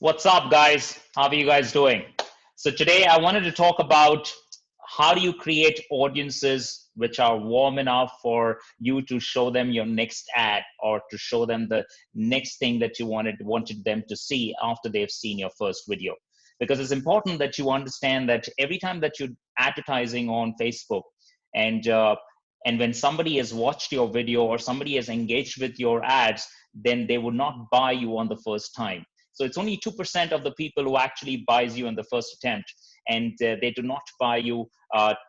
What's up, guys? How are you guys doing? So, today I wanted to talk about how do you create audiences which are warm enough for you to show them your next ad or to show them the next thing that you wanted them to see after they've seen your first video. Because it's important that you understand that every time that you're advertising on Facebook and and when somebody has watched your video or somebody has engaged with your ads, then they would not buy you on the first time. So it's only 2% of the people who actually buys you in the first attempt, and they do not buy you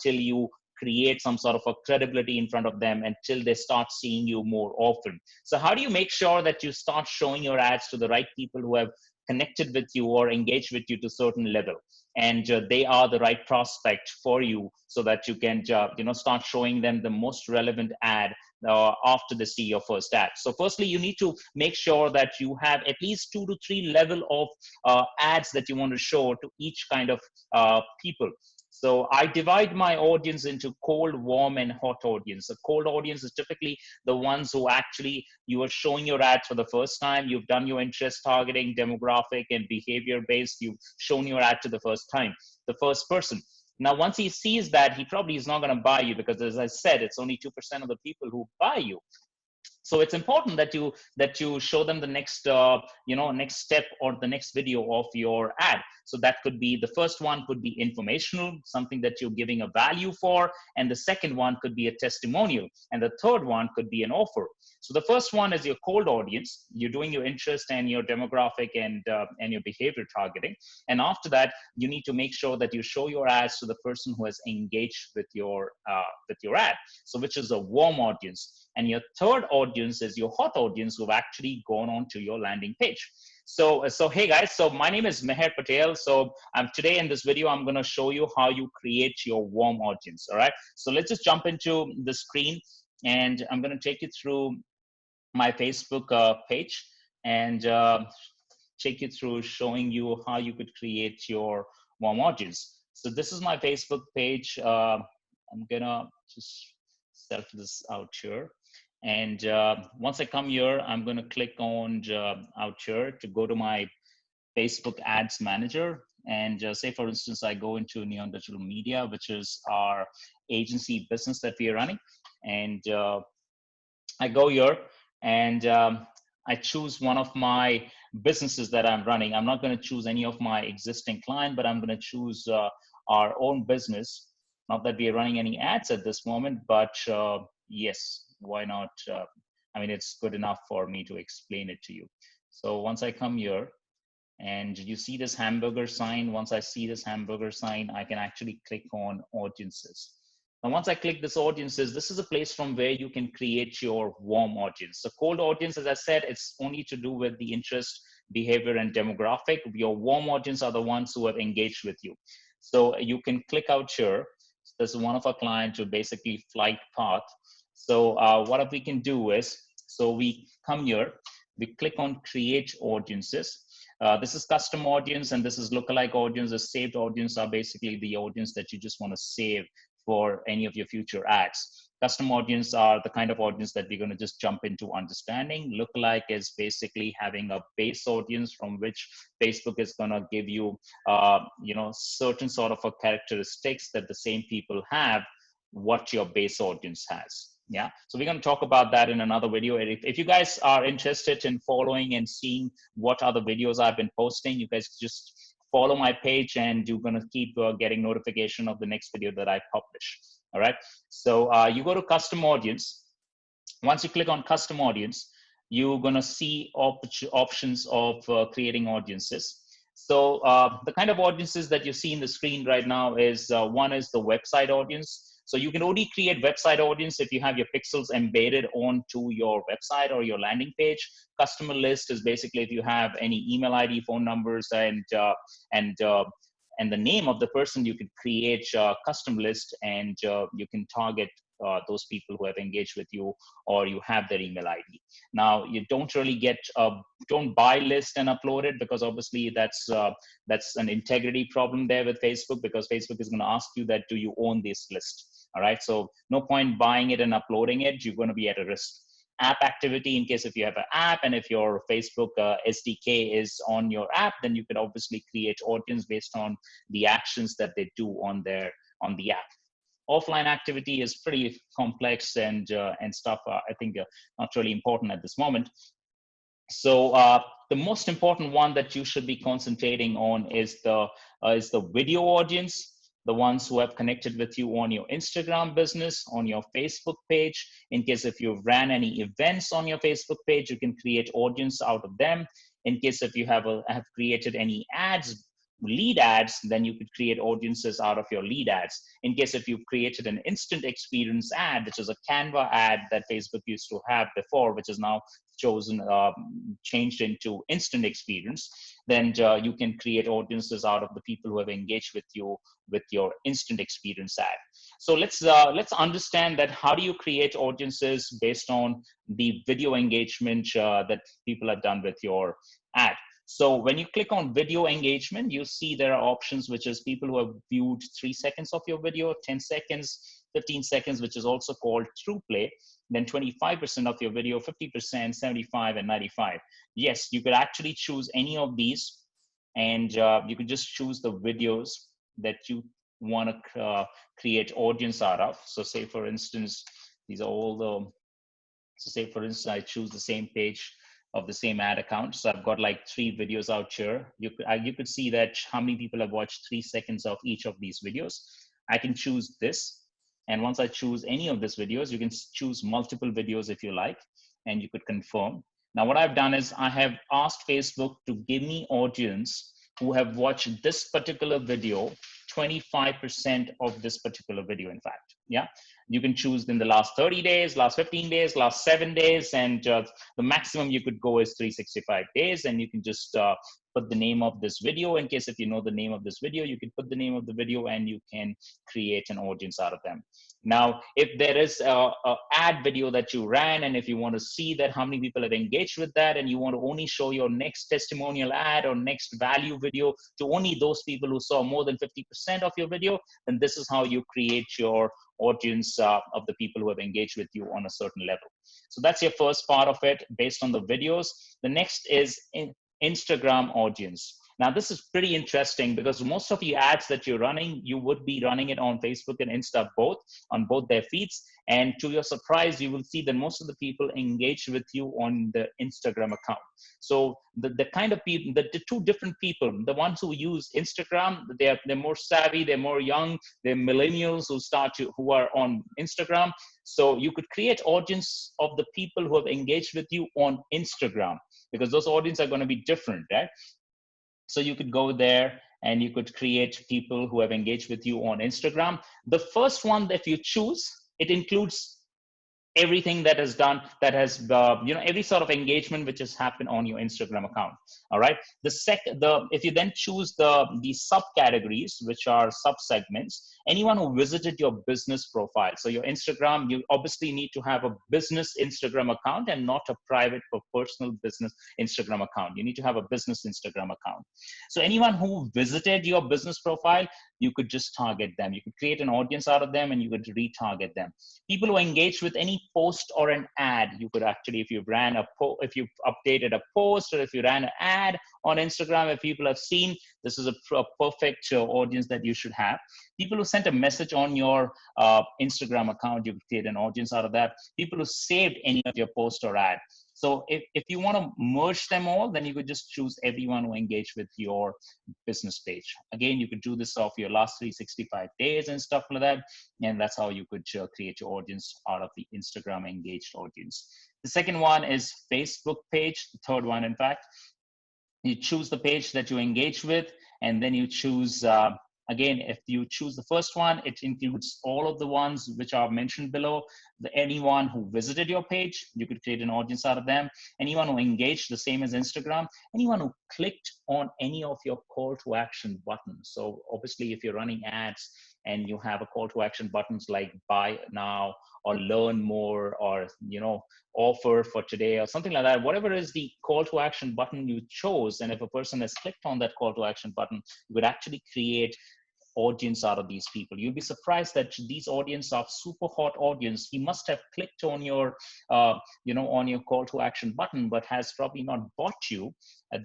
till you create some sort of a credibility in front of them until they start seeing you more often. So how do you make sure that you start showing your ads to the right people who have connected with you or engaged with you to a certain level, and they are the right prospect for you, so that you can start showing them the most relevant ad after they see your first ad. So firstly, you need to make sure that you have at least 2 to 3 level of ads that you want to show to each kind of people. So I divide my audience into cold, warm, and hot audience. A cold audience is typically the ones who actually you are showing your ads for the first time. You've done your interest targeting, demographic, and behavior based. You've shown your ad to the first time, the first person. Now, once he sees that, he probably is not going to buy you because, as I said, it's only 2% of the people who buy you. So it's important that you show them the next next step or the next video of your ad. So that could be, the first one could be informational, something that you're giving a value for, and the second one could be a testimonial, and the third one could be an offer. So the first one is your cold audience. You're doing your interest and your demographic and your behavior targeting, and after that you need to make sure that you show your ads to the person who has engaged with your ad, so which is a warm audience. And your third audience is your hot audience who've actually gone on to your landing page. So hey guys, so my name is Meher Patel. So today in this video, I'm going to show you how you create your warm audience. All right. So let's just jump into the screen, and I'm going to take you through my Facebook page, and take you through showing you how you could create your warm audience. So this is my Facebook page. I'm gonna just self this out here. And once I come here, I'm going to click on out here to go to my Facebook Ads Manager. And say, for instance, I go into Neon Digital Media, which is our agency business that we are running. And I go here, and I choose one of my businesses that I'm running. I'm not going to choose any of my existing client, but I'm going to choose our own business. Not that we are running any ads at this moment, but yes, why not? I mean, it's good enough for me to explain it to you. So once I come here, and you see this hamburger sign, once I see this hamburger sign, I can actually click on audiences. Now, once I click this audiences, this is a place from where you can create your warm audience. The cold audience, as I said, it's only to do with the interest, behavior, and demographic. Your warm audience are the ones who have engaged with you. So you can click out here. This is one of our clients who basically flight path. So what we can do is, so we come here, we click on create audiences. This is custom audience, and this is lookalike audience. The saved audience are basically the audience that you just want to save for any of your future ads. Custom audience are the kind of audience that we're going to just jump into understanding. Lookalike is basically having a base audience from which Facebook is going to give you, certain sort of a characteristics that the same people have, what your base audience has. Yeah, so we're going to talk about that in another video. If you guys are interested in following and seeing what other videos I've been posting, you guys just follow my page, and you're going to keep getting notification of the next video that I publish. All right, so you go to custom audience. Once you click on custom audience, you're going to see options of creating audiences. So the kind of audiences that you see in the screen right now is one is the website audience. So you can only create website audience if you have your pixels embedded onto your website or your landing page. Customer list is basically if you have any email ID, phone numbers, and the name of the person. You could create a custom list, and you can target those people who have engaged with you, or you have their email ID. Now, you don't really get don't buy list and upload it, because obviously that's an integrity problem there with Facebook, because Facebook is going to ask you that, do you own this list? All right, so no point buying it and uploading it. You're going to be at a risk. app activity in case if you have an app, and if your Facebook SDK is on your app, then you could obviously create audience based on the actions that they do on the app. Offline activity is pretty complex and stuff. I think not really important at this moment. So the most important one that you should be concentrating on is the video audience, the ones who have connected with you on your Instagram business, on your Facebook page. In case if you've ran any events on your Facebook page, you can create audience out of them. In case if you have created any ads, lead ads, then you could create audiences out of your lead ads. In case if you've created an instant experience ad, which is a Canva ad that Facebook used to have before, which is now changed into instant experience, then you can create audiences out of the people who have engaged with you with your instant experience ad. So let's understand that how do you create audiences based on the video engagement that people have done with your ad. So when you click on video engagement, you see there are options, which is people who have viewed 3 seconds of your video, 10 seconds, 15 seconds, which is also called true play, then 25% of your video, 50%, 75, and 95. Yes, you could actually choose any of these, and you could just choose the videos that you want to create audience out of. So say, for instance, these are all the, so say, for instance, I choose the same page of the same ad account. So I've got like 3 videos out here. You could see that how many people have watched 3 seconds of each of these videos. I can choose this. And once I choose any of these videos, you can choose multiple videos if you like, and you could confirm. Now, what I've done is I have asked Facebook to give me audience who have watched this particular video, 25% of this particular video, in fact. Yeah, you can choose in the last 30 days, last 15 days, last 7 days, and the maximum you could go is 365 days. And you can just put the name of this video. In case if you know the name of this video, you can put the name of the video and you can create an audience out of them. Now, if there is a ad video that you ran, and if you want to see that how many people have engaged with that, and you want to only show your next testimonial ad or next value video to only those people who saw more than 50% of your video, then this is how you create your audience of the people who have engaged with you on a certain level. So that's your first part of it based on the videos. The next is Instagram audience. Now, this is pretty interesting because most of the ads that you're running, you would be running it on Facebook and Insta both, on both their feeds. And to your surprise, you will see that most of the people engage with you on the Instagram account. So the kind of people, the 2 different people, the ones who use Instagram, they're more savvy, they're more young, they're millennials who are on Instagram. So you could create audience of the people who have engaged with you on Instagram, because those audiences are going to be different, right? So you could go there and you could create people who have engaged with you on Instagram. The first one that you choose, it includes everything that is done, that has every sort of engagement which has happened on your Instagram account. All right. If you then choose the subcategories, which are subsegments, anyone who visited your business profile. So your Instagram, you obviously need to have a business Instagram account and not a private or personal business Instagram account. You need to have a business Instagram account. So anyone who visited your business profile, you could just target them. You could create an audience out of them and you could retarget them. People who engage with any post or an ad, you could actually, if you updated a post, or if you ran an ad on Instagram, if people have seen, this is a perfect audience that you should have. People who sent a message on your Instagram account, you could create an audience out of that. People who saved any of your post or ad. So if you want to merge them all, then you could just choose everyone who engaged with your business page. Again, you could do this off your last 365 days and stuff like that. And that's how you could create your audience out of the Instagram engaged audience. The second one is Facebook page. The third one, in fact, you choose the page that you engage with, and then you choose, again, if you choose the first one, it includes all of the ones which are mentioned below. Anyone who visited your page, you could create an audience out of them. Anyone who engaged, the same as Instagram. Anyone who clicked on any of your call to action buttons. So obviously, if you're running ads and you have a call to action buttons like buy now or learn more or offer for today or something like that, whatever is the call to action button you chose, and if a person has clicked on that call to action button, you would actually create audience out of these people. You'll be surprised that these audience are super hot audience. He must have clicked on your, on your call to action button, but has probably not bought you.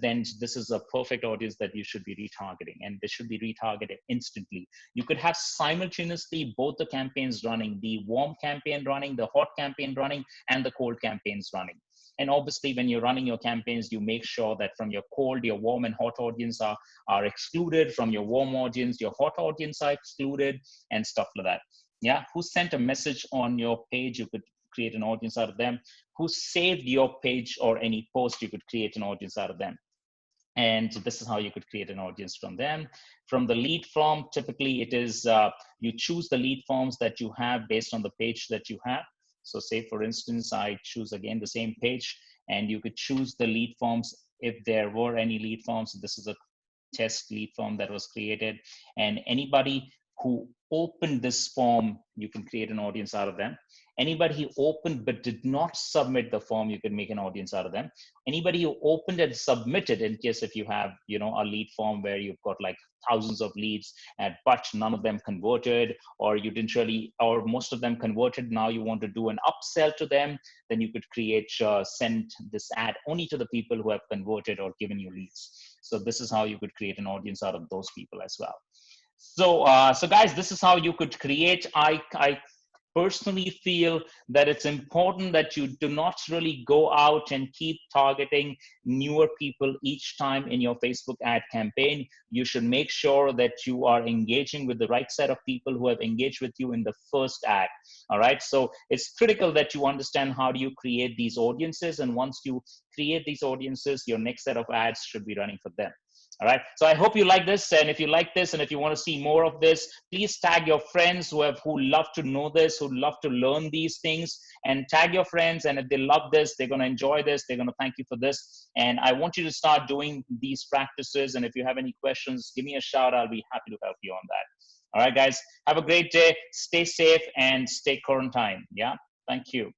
Then this is a perfect audience that you should be retargeting, and they should be retargeted instantly. You could have simultaneously both the campaigns running, the warm campaign running, the hot campaign running, and the cold campaigns running. And obviously, when you're running your campaigns, you make sure that from your cold, your warm and hot audience are excluded. From your warm audience, your hot audience are excluded, and stuff like that. Yeah, who sent a message on your page, you could create an audience out of them. Who saved your page or any post, you could create an audience out of them. And this is how you could create an audience from them. From the lead form, typically it is, you choose the lead forms that you have based on the page that you have. So say, for instance, I choose again the same page, and you could choose the lead forms if there were any lead forms. This is a test lead form that was created, and anybody who opened this form, you can create an audience out of them. Anybody who opened but did not submit the form, you can make an audience out of them. Anybody who opened and submitted, in case if you have, a lead form where you've got like thousands of leads, but none of them converted, or you didn't really, or most of them converted, now you want to do an upsell to them, then you could create, send this ad only to the people who have converted or given you leads. So this is how you could create an audience out of those people as well. So, so guys, this is how you could create. I personally feel that it's important that you do not really go out and keep targeting newer people each time in your Facebook ad campaign. You should make sure that you are engaging with the right set of people who have engaged with you in the first ad. All right. So it's critical that you understand how do you create these audiences. And once you create these audiences, your next set of ads should be running for them. All right. So I hope you like this. And if you like this, and if you want to see more of this, please tag your friends who love to know this, who love to learn these things, and tag your friends. And if they love this, they're going to enjoy this. They're going to thank you for this. And I want you to start doing these practices. And if you have any questions, give me a shout. I'll be happy to help you on that. All right, guys, have a great day. Stay safe and stay quarantined. Yeah. Thank you.